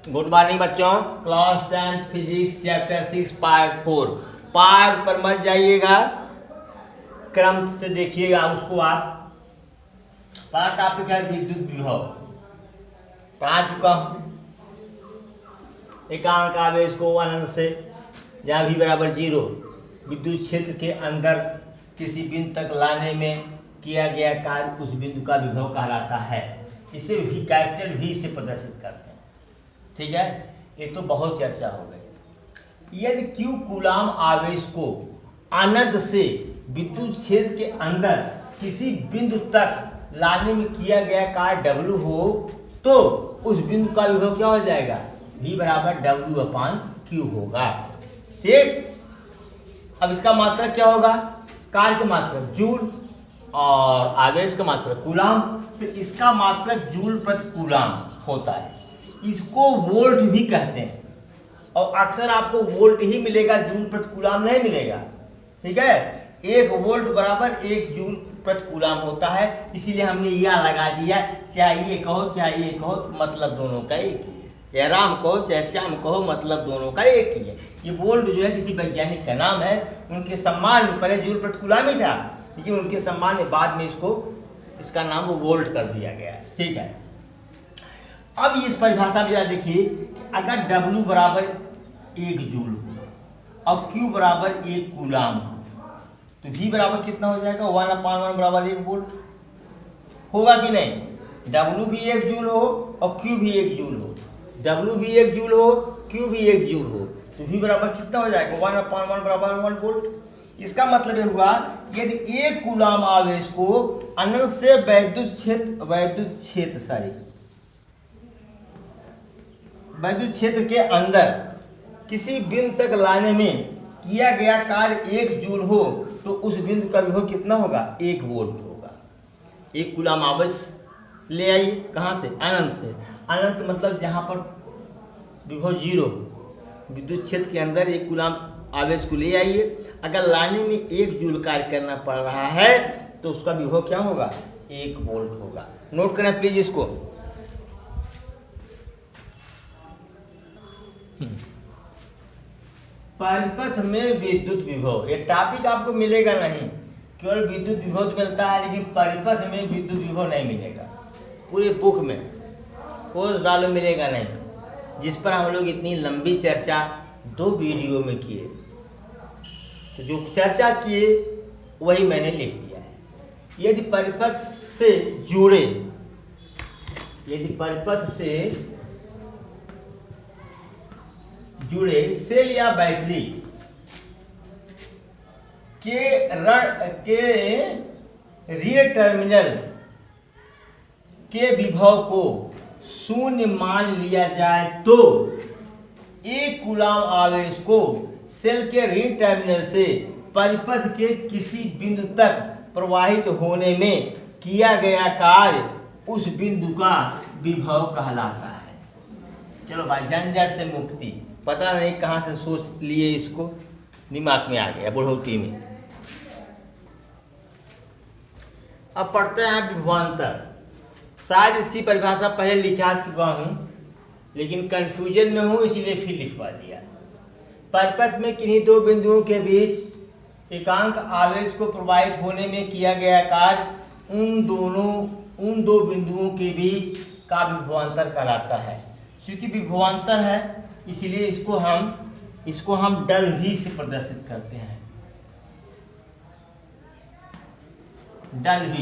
Good morning बच्चों। Class 10 physics chapter 6 part 4 part पर मत जाइएगा, क्रम से देखिएगा उसको। आप पहला टॉपिक है विद्युत विभव, पढ़ा चुका हूँ। एकांक आवेश को अनंत से जहाँ भी बराबर 0 विद्युत क्षेत्र के अंदर किसी बिंदु तक लाने में किया गया कार्य उस बिंदु का विभव कहलाता है। इसे भी कैपिटल V से प्रदर्शित करते हैं। ठीक है, ये तो बहुत चर्चा हो गई। यदि Q कूलाम आवेश को अनंत से विद्युत क्षेत्र के अंदर किसी बिंदु तक लाने में किया गया कार्य W हो तो उस बिंदु का विभव क्या हो जाएगा? V बराबर W/Q होगा। ठीक, अब इसका मात्रक क्या होगा? कार्य का मात्रक जूल और आवेश का मात्रक कूलाम, तो इसका मात्रक जूल प्रति कूलाम होता है। इसको वोल्ट भी कहते हैं और अक्सर आपको वोल्ट ही मिलेगा, जूल प्रति कूलाम नहीं मिलेगा। ठीक है, 1 वोल्ट बराबर 1 जूल प्रति कूलाम होता है, इसीलिए हमने यह लगा दिया। चाहे कहो मतलब दोनों का एक ही है। चाहे राम कहो चाहे श्याम कहो मतलब दोनों का एक ही है। ये वोल्ट जो है किसी वैज्ञानिक का नाम है। उनके सम्मान में पहले जूल प्रति कूलाम ही था, लेकिन उनके सम्मान में बाद में इसका नाम वो वोल्ट कर दिया गया। ठीक है, अब इस परिभाषा में जरा देखिए, अगर W बराबर 1 जूल हो और Q बराबर 1 कूलाम हो तो V बराबर कितना हो जाएगा? 1/1 बराबर 1 वोल्ट होगा कि नहीं? W भी 1 जूल हो और Q भी 1 जूल हो, W भी 1 जूल हो, Q भी 1 जूल हो, तो V बराबर कितना हो जाएगा? 1/1 बराबर 1 वोल्ट। इसका मतलब यह हुआ, यदि 1 कूलाम आवेश को अनंत से वैद्युत क्षेत्र के अंदर किसी बिंदु तक लाने में किया गया कार्य 1 जूल हो तो उस बिंदु का विभव कितना होगा? 1 वोल्ट होगा। 1 कूलाम आवेश ले आइए, कहाँ से? अनंत से। अनंत मतलब जहाँ पर विभव 0 विद्युत क्षेत्र के अंदर 1 कूलाम आवेश को ले आइए। अगर लाने में 1 जूल कार्य करना पड़ रहा है तो उसका विभव क्या होगा? 1 वोल्ट होगा। नोट करें प्लीज इसको। परिपथ में विद्युत विभव, ये टॉपिक आपको मिलेगा नहीं। केवल विद्युत विभव तो मिलता है, लेकिन परिपथ में विद्युत विभव नहीं मिलेगा। पूरे बुक में कोर्स डालो मिलेगा नहीं, जिस पर हम लोग इतनी लंबी चर्चा 2 वीडियो में किए। तो जो चर्चा किए वही मैंने लिख दिया है। यदि परिपथ से जुड़े सेल या बैटरी के ऋण टर्मिनल के विभव को 0 मान लिया जाए तो 1 कूलाम आवेश को सेल के ऋण टर्मिनल से परिपथ के किसी बिंदु तक प्रवाहित होने में किया गया कार्य उस बिंदु का विभव कहलाता है। चलो भाई, झंझट से मुक्ति। पता नहीं कहाँ से सोच लिए, इसको दिमाग में आ गया बुढ़ौती में। अब पढ़ते हैं विभवांतर। शायद इसकी परिभाषा पहले लिखा चुका हूँ, लेकिन कंफ्यूजन में हूँ इसीलिए फिर लिखवा दिया। परिपथ में किन्हीं 2 बिंदुओं के बीच एकांक आवेश को प्रवाहित होने में किया गया कार्य उन दो बिंदुओं के बीच का विभवांतर कहलाता है। क्योंकि विभवांतर है इसलिए इसको हम डल V से प्रदर्शित करते हैं। डल V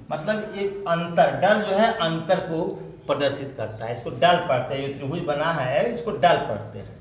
मतलब ये अंतर, डल जो है अंतर को प्रदर्शित करता है। इसको डल पढ़ते हैं, जो त्रिभुज बना है इसको डल पढ़ते हैं।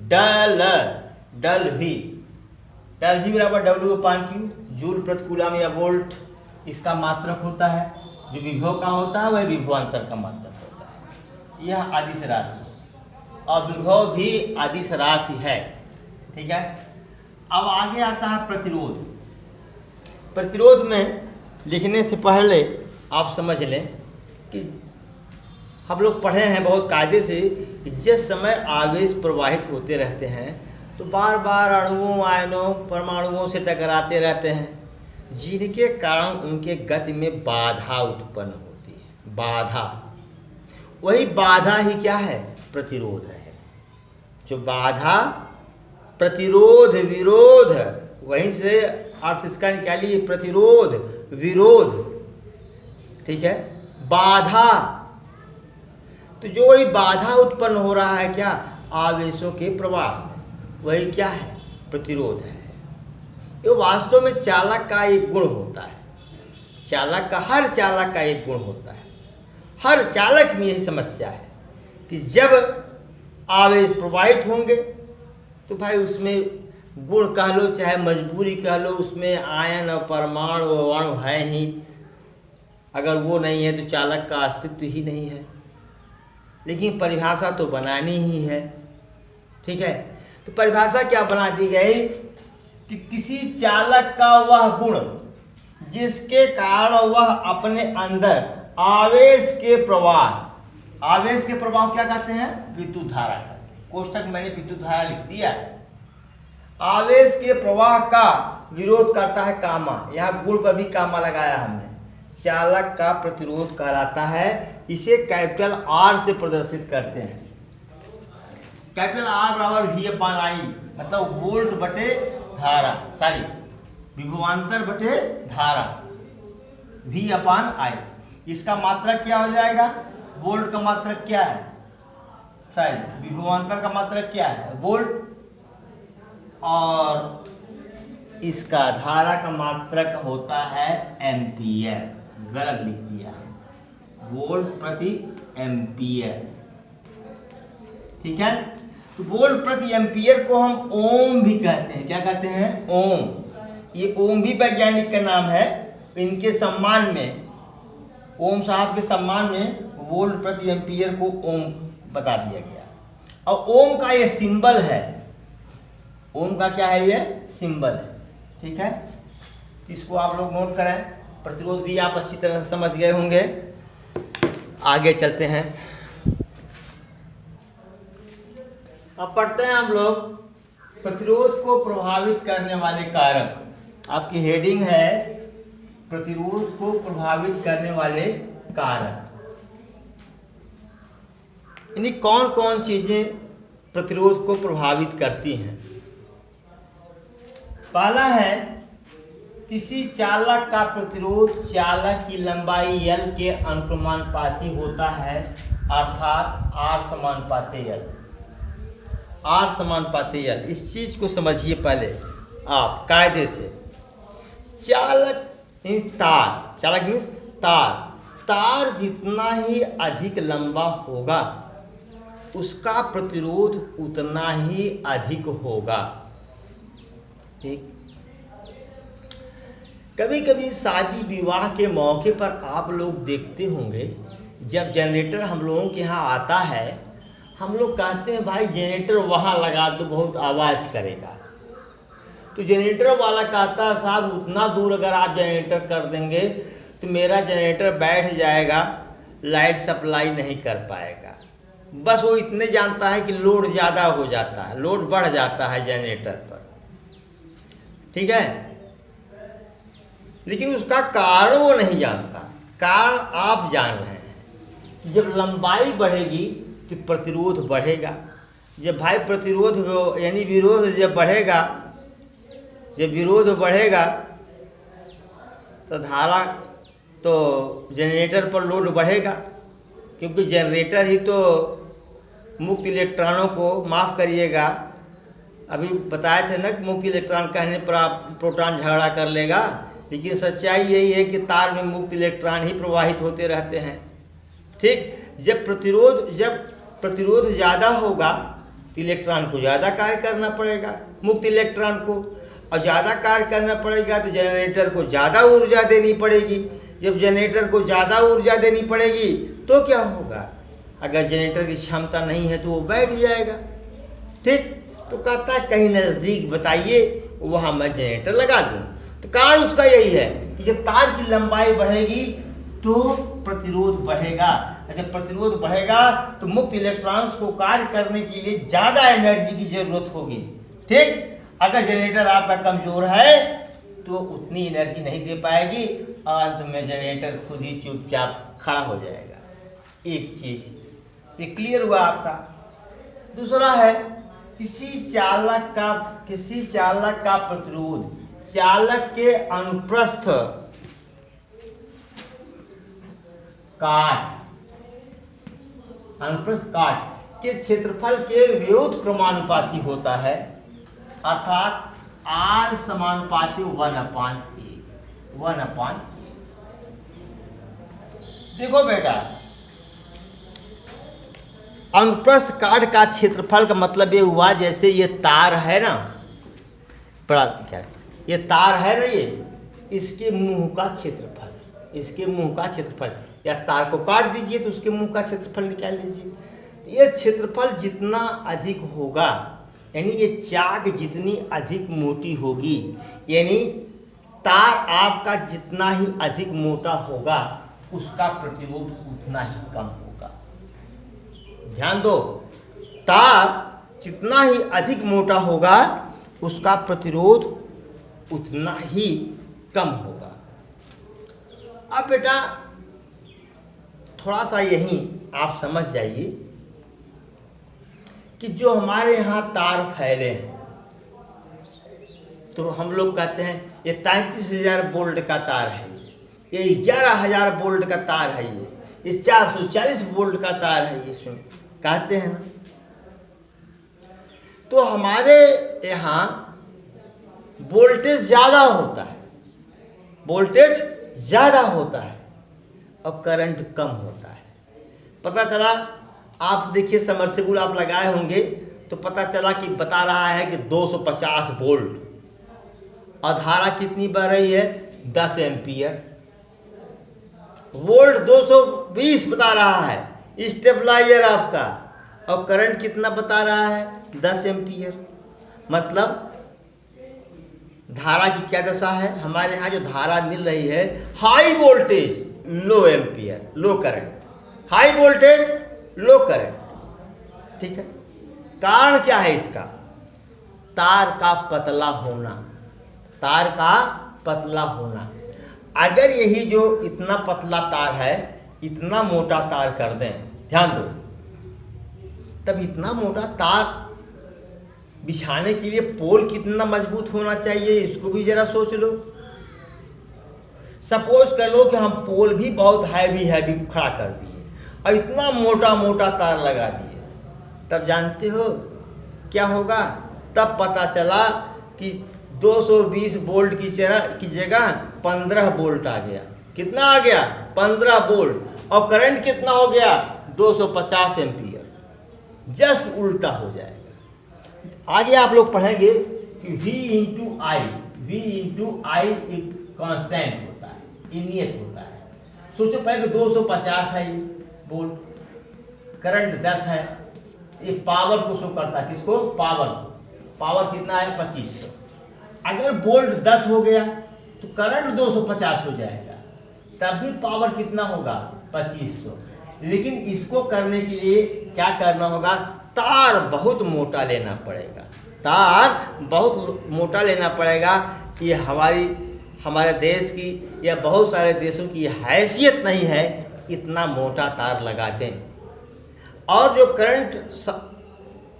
डल V बराबर W/Q जूल प्रति कूलाम या वोल्ट इसका मात्रक होता है। जो विभव का होता है वह विभवांतर का मात्रक होता है। यह अदिश राशि और विभव भी अदिश राशि है। ठीक है, अब आगे आता है प्रतिरोध। प्रतिरोध में लिखने से पहले आप समझ लें कि हम लोग पढ़े हैं बहुत कायदे से कि जिस समय आवेश प्रवाहित होते रहते हैं तो बार बार अणुओं, आयनों, परमाणुओं से टकराते रहते हैं, जिनके कारण उनके गति में बाधा उत्पन्न होती है। बाधा, वही बाधा ही क्या है? प्रतिरोध है। जो बाधा, प्रतिरोध, विरोध, वहीं से अर्थ इसका निकालिए, प्रतिरोध, विरोध, ठीक है। बाधा, तो जो वही बाधा उत्पन्न हो रहा है क्या, आवेशों के प्रवाह, वही क्या है, प्रतिरोध है। ये वास्तव में चालक का एक गुण होता है। चालक का, हर चालक का एक गुण होता है। हर चालक में यही समस्या है कि जब आवेश प्रवाहित होंगे तो भाई उसमें गुण कह लो चाहे मजबूरी कह लो, उसमें आयन और परमाणु और अणु है ही। अगर वो नहीं है तो चालक का अस्तित्व ही नहीं है। लेकिन परिभाषा तो बनानी ही है, ठीक है। तो परिभाषा क्या बना दी गई कि किसी चालक का वह गुण जिसके कारण वह अपने अंदर आवेश के प्रवाह, आवेश के प्रवाह क्या कहते हैं, विद्युत धारा कहते हैं। कोष्ठक मैंने विद्युत धारा लिख दिया है। आवेश के प्रवाह का विरोध करता है कामा, यहाँ गुण पर भी कामा लगाया हमने। चालक का प्रतिरोध कहलाता है। इसे कैपिटल आर से प्रदर्शित करते हैं। कैपिटल आर बराबर वी अपान आई, मतलब वोल्ट बटे धारा, सॉरी विभवांतर बटे धारा, वी अपान आई। इसका मात्रक क्या हो जाएगा, वोल्ट का मात्रक क्या है, सॉरी विभवांतर का मात्रक क्या है, वोल्ट, और इसका धारा का मात्रक होता है एम्पियर। गलत लिख दिया, वोल्ट प्रति एम्पियर, ठीक है। तो वोल्ट प्रति एम्पियर को हम ओम भी कहते हैं। क्या कहते हैं, ओम। ये ओम भी वैज्ञानिक का नाम है। इनके सम्मान में, ओम साहब के सम्मान में वोल्ट प्रति एम्पियर को ओम बता दिया गया। और ओम का ये सिंबल है, ओम का क्या है, ये सिंबल है, ठीक है। इसको आप लोग नोट करें। प्रतिरोध भी आप अच्छी तरह से समझ गए होंगे। आगे चलते हैं। अब पढ़ते हैं हम लोग प्रतिरोध को प्रभावित करने वाले कारक। आपकी हेडिंग है प्रतिरोध को प्रभावित करने वाले कारक। यानी कौन कौन चीजें प्रतिरोध को प्रभावित करती हैं। पहला है, किसी चालक का प्रतिरोध चालक की लंबाई L के अनुक्रमानुपाती होता है, अर्थात R समानुपाती L। R समानुपाती L, इस चीज को समझिए पहले आप कायदे से। चालक तार, चालक मीन्स तार, तार जितना ही अधिक लंबा होगा उसका प्रतिरोध उतना ही अधिक होगा, ठीक। कभी कभी शादी विवाह के मौके पर आप लोग देखते होंगे, जब जनरेटर हम लोगों के यहाँ आता है, हम लोग कहते हैं भाई जनरेटर वहाँ लगा दो, बहुत आवाज़ करेगा। तो जनरेटर वाला कहता है साहब उतना दूर अगर आप जनरेटर कर देंगे तो मेरा जनरेटर बैठ जाएगा, लाइट सप्लाई नहीं कर पाएगा। बस वो इतने जानता है कि लोड ज़्यादा हो जाता है, लोड बढ़ जाता है जनरेटर पर, ठीक है। लेकिन उसका कारण वो नहीं जानता। कारण आप जान रहे हैं कि जब लंबाई बढ़ेगी तो प्रतिरोध बढ़ेगा। जब भाई प्रतिरोध यानी विरोध जब बढ़ेगा, जब विरोध बढ़ेगा तो धारा, तो जनरेटर पर लोड बढ़ेगा, क्योंकि जनरेटर ही तो मुक्त इलेक्ट्रॉनों को, माफ़ करिएगा, अभी बताए थे ना कि मुक्त इलेक्ट्रॉन कहने पर आप प्रोटॉन झगड़ा कर लेगा, लेकिन सच्चाई यही है कि तार में मुक्त इलेक्ट्रॉन ही प्रवाहित होते रहते हैं, ठीक। जब प्रतिरोध ज़्यादा होगा तो इलेक्ट्रॉन को ज़्यादा कार्य करना पड़ेगा, मुक्त इलेक्ट्रॉन को, और ज़्यादा कार्य करना पड़ेगा तो जनरेटर को ज़्यादा ऊर्जा देनी पड़ेगी। जब जनरेटर को ज़्यादा ऊर्जा देनी पड़ेगी तो क्या होगा, अगर जनरेटर की क्षमता नहीं है तो वो बैठ जाएगा, ठीक। तो कहता है कहीं नज़दीक बताइए, वहाँ मैं जनरेटर लगा दूँ। तो कारण उसका यही है कि जब तार की लंबाई बढ़ेगी तो प्रतिरोध बढ़ेगा। जब प्रतिरोध बढ़ेगा तो मुक्त इलेक्ट्रॉन्स को कार्य करने के लिए ज़्यादा एनर्जी की जरूरत होगी, ठीक। अगर जनरेटर आपका कमज़ोर है तो उतनी एनर्जी नहीं दे पाएगी, अंत में जनरेटर खुद ही चुपचाप खड़ा हो जाएगा। एक चीज़ ये क्लियर हुआ आपका। दूसरा है किसी चालक का प्रतिरोध चालक के अनुप्रस्थ काट के क्षेत्रफल के विरोध क्रमानुपाती होता है, अर्थात R समानुपाती 1/A। देखो बेटा, अनुप्रस्थ काट का क्षेत्रफल का मतलब ये हुआ, जैसे ये तार है ना, बड़ा क्या ये तार है ना, ये इसके मुंह का क्षेत्रफल, या तार को काट दीजिए तो उसके मुंह का क्षेत्रफल निकाल लीजिए। तो ये क्षेत्रफल जितना अधिक होगा, यानी ये चाक जितनी अधिक मोटी होगी, यानी तार आपका जितना ही अधिक मोटा होगा, उसका प्रतिरोध उतना ही कम होगा। ध्यान दो, तार जितना ही अधिक मोटा होगा, उसका प्रतिरोध उतना ही कम होगा। अब बेटा थोड़ा सा यहीं आप समझ जाइए कि जो हमारे यहाँ तार फैले हैं, तो हम लोग कहते हैं ये 33,000 वोल्ट का तार है, ये 11,000 वोल्ट का तार है, ये 440 वोल्ट का तार है, इसमें कहते हैं ना। तो हमारे यहाँ वोल्टेज ज़्यादा होता है और करंट कम होता है। पता चला, आप देखिए समरसेबुल आप लगाए होंगे तो पता चला कि बता रहा है कि 250 वोल्ट और धारा कितनी बह रही है, 10 एम्पियर। वोल्ट 220 बता रहा है स्टेबलाइजर आपका, और करंट कितना बता रहा है, 10 एम्पियर। मतलब धारा की क्या दशा है, हमारे यहाँ जो धारा मिल रही है, हाई वोल्टेज लो एम्पियर, लो करंट, हाई वोल्टेज लो करंट। ठीक है, कारण क्या है इसका, तार का पतला होना। अगर यही जो इतना पतला तार है, इतना मोटा तार कर दें, ध्यान दो, तब इतना मोटा तार बिछाने के लिए पोल कितना मजबूत होना चाहिए, इसको भी जरा सोच लो। सपोज कर लो कि हम पोल भी बहुत हैवी खड़ा कर दिए और इतना मोटा तार लगा दिए, तब जानते हो क्या होगा, तब पता चला कि 220 वोल्ट की जगह 15 वोल्ट आ गया। कितना आ गया, 15 वोल्ट, और करंट कितना हो गया, 250 एम्पियर। जस्ट उल्टा हो जाएगा। आगे आप लोग पढ़ेंगे कि V इंटू आई एक कांस्टेंट होता है, नियत होता है। सोचो पहले 250 है ये वोल्ट, करंट 10 है, ये पावर को शो करता है, किसको, पावर कितना है, 2500। अगर वोल्ट 10 हो गया तो करंट 250 हो जाएगा, तब भी पावर कितना होगा, 2500। लेकिन इसको करने के लिए क्या करना होगा, तार बहुत मोटा लेना पड़ेगा। ये हमारे देश की या बहुत सारे देशों की हैसियत नहीं है इतना मोटा तार लगा दें। और जो करंट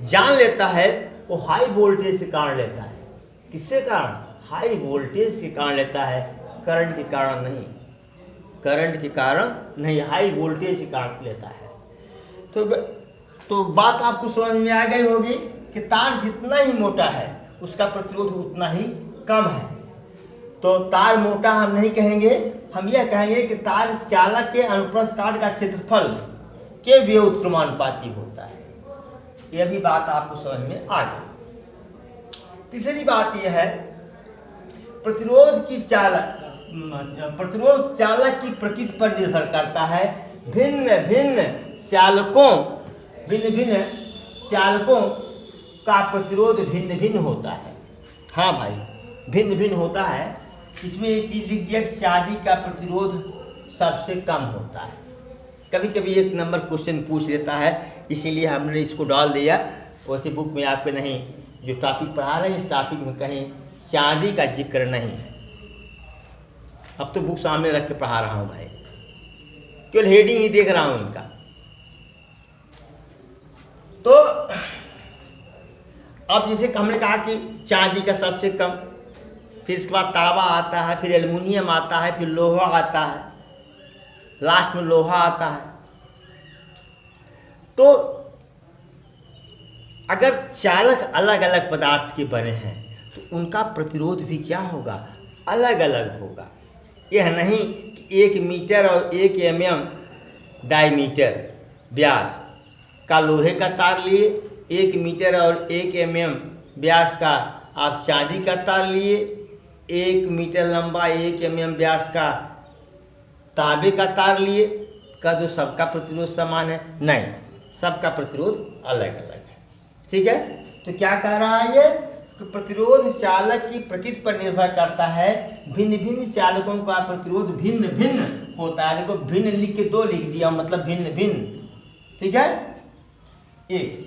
जान लेता है वो हाई वोल्टेज के कारण लेता है। किससे कारण, हाई वोल्टेज के कारण लेता है, करंट के कारण नहीं, हाई वोल्टेज के कारण लेता है। तो बात आपको समझ में आ गई होगी कि तार जितना ही मोटा है उसका प्रतिरोध उतना ही कम है। तो तार मोटा हम नहीं कहेंगे, हम यह कहेंगे कि तार चालक के अनुप्रस्थ काट का क्षेत्रफल के विरोध क्रमानुपाती होता है। यह भी बात आपको समझ में आ गई। तीसरी बात यह है, प्रतिरोध चालक की प्रकृति पर निर्भर करता है। भिन्न भिन्न चालकों का प्रतिरोध भिन्न भिन्न होता है। हाँ भाई, भिन्न भिन्न होता है। इसमें एक चीज़ लिख दिया कि शादी का प्रतिरोध सबसे कम होता है। कभी कभी एक नंबर क्वेश्चन पूछ लेता है, इसीलिए हमने इसको डाल दिया। वैसे बुक में आपके नहीं, जो टॉपिक पढ़ा रहे हैं इस टॉपिक में कहीं चांदी का जिक्र नहीं है। अब तो बुक सामने रख के पढ़ा रहा हूँ भाई, केवल हेडिंग ही देख रहा हूँ इनका। तो अब जैसे हमने कहा कि चांदी का सबसे कम, फिर इसके बाद तांबा आता है, फिर एल्युमिनियम आता है, फिर लोहा आता है, लास्ट में लोहा आता है। तो अगर चालक अलग अलग पदार्थ के बने हैं तो उनका प्रतिरोध भी क्या होगा, अलग अलग होगा। यह नहीं कि 1 मीटर और 1 mm डायमीटर व्यास का लोहे का तार लिए, 1 मीटर और 1 mm व्यास का आप चांदी का तार लिए, 1 मीटर लंबा 1 mm व्यास का तांबे का तार लिए, का जो सबका प्रतिरोध समान है? नहीं, सबका प्रतिरोध अलग अलग है। ठीक है, तो क्या कह रहा है ये कि प्रतिरोध चालक की प्रकृति पर निर्भर करता है। भिन्न भिन्न चालकों का प्रतिरोध भिन्न भिन्न होता है। देखो भिन्न लिख के 2 लिख दिया, मतलब भिन्न भिन्न। ठीक है, एक चीज।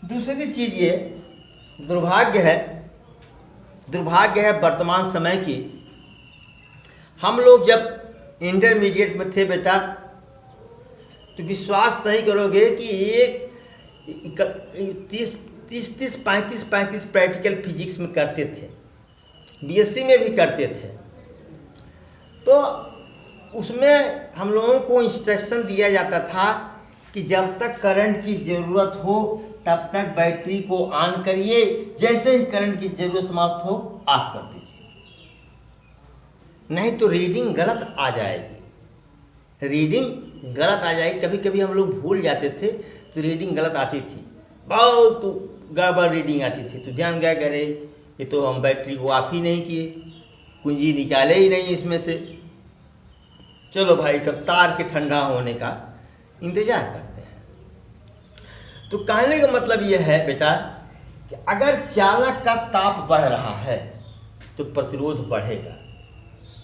दूसरी चीज ये दुर्भाग्य है वर्तमान समय की। हम लोग जब इंटरमीडिएट में थे बेटा, तो विश्वास नहीं करोगे कि एक 30 35 प्रैक्टिकल फिजिक्स में करते थे, बीएससी में भी करते थे। तो उसमें हम लोगों को इंस्ट्रक्शन दिया जाता था कि जब तक करंट की ज़रूरत हो तब तक बैटरी को ऑन करिए, जैसे ही करंट की ज़रूरत समाप्त हो ऑफ कर दीजिए, नहीं तो रीडिंग गलत आ जाएगी। रीडिंग गलत आ जाएगी। कभी कभी हम लोग भूल जाते थे तो रीडिंग गलत आती थी, बहुत गड़बड़ रीडिंग आती थी। तो ध्यान क्या करे, ये तो हम बैटरी को ऑफ ही नहीं किए, कुंजी निकाले ही नहीं इसमें से। चलो भाई, तब तार के ठंडा होने का इंतजार करते हैं। तो कहने का मतलब यह है बेटा कि अगर चालक का ताप बढ़ रहा है तो प्रतिरोध बढ़ेगा,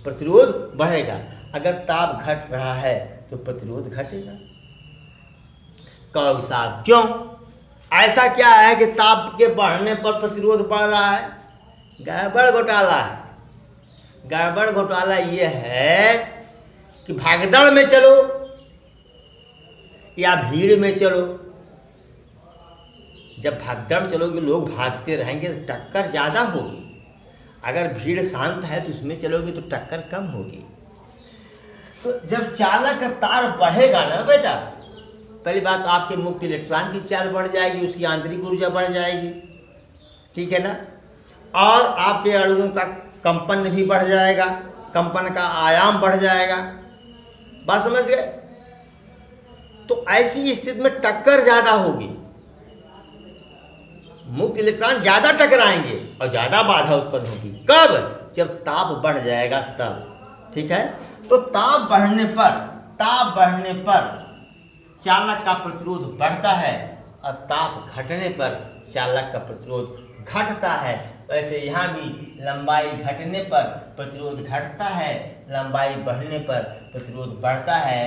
प्रतिरोध बढ़ेगा। अगर ताप घट रहा है तो प्रतिरोध घटेगा। कहो साहब क्यों, ऐसा क्या है कि ताप के बढ़ने पर प्रतिरोध बढ़ रहा है? गड़बड़ घोटाला है। गड़बड़ घोटाला ये है कि भागदड़ में चलो या भीड़ में चलो। जब भागदड़ चलोगे, लोग भागते रहेंगे तो टक्कर ज़्यादा होगी। अगर भीड़ शांत है तो उसमें चलोगे तो टक्कर कम होगी। तो जब चालक का तार बढ़ेगा ना बेटा, पहली बात आपके मुक्त इलेक्ट्रॉन की चाल बढ़ जाएगी, उसकी आंतरिक ऊर्जा बढ़ जाएगी। ठीक है ना, और आपके अणुओं का कंपन भी बढ़ जाएगा, कंपन का आयाम बढ़ जाएगा। बात समझ गए? तो ऐसी स्थिति में टक्कर ज़्यादा होगी, मुक्त इलेक्ट्रॉन ज़्यादा टकराएंगे और ज़्यादा बाधा उत्पन्न होगी। कब? जब ताप बढ़ जाएगा तब। ठीक है, तो ताप बढ़ने पर चालक का प्रतिरोध बढ़ता है और ताप घटने पर चालक का प्रतिरोध घटता है। वैसे यहाँ भी लंबाई घटने पर प्रतिरोध घटता है, लंबाई बढ़ने पर प्रतिरोध बढ़ता है।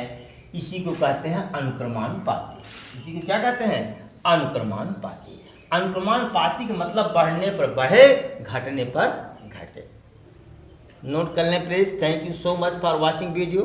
इसी को कहते हैं अनुक्रमानुपाती। इसी को क्या कहते हैं? अनुक्रमानुपाती। अनुक्रमानुपाती का मतलब बढ़ने पर बढ़े, घटने पर घटे। नोट कर लें please. Thank you so much for watching video.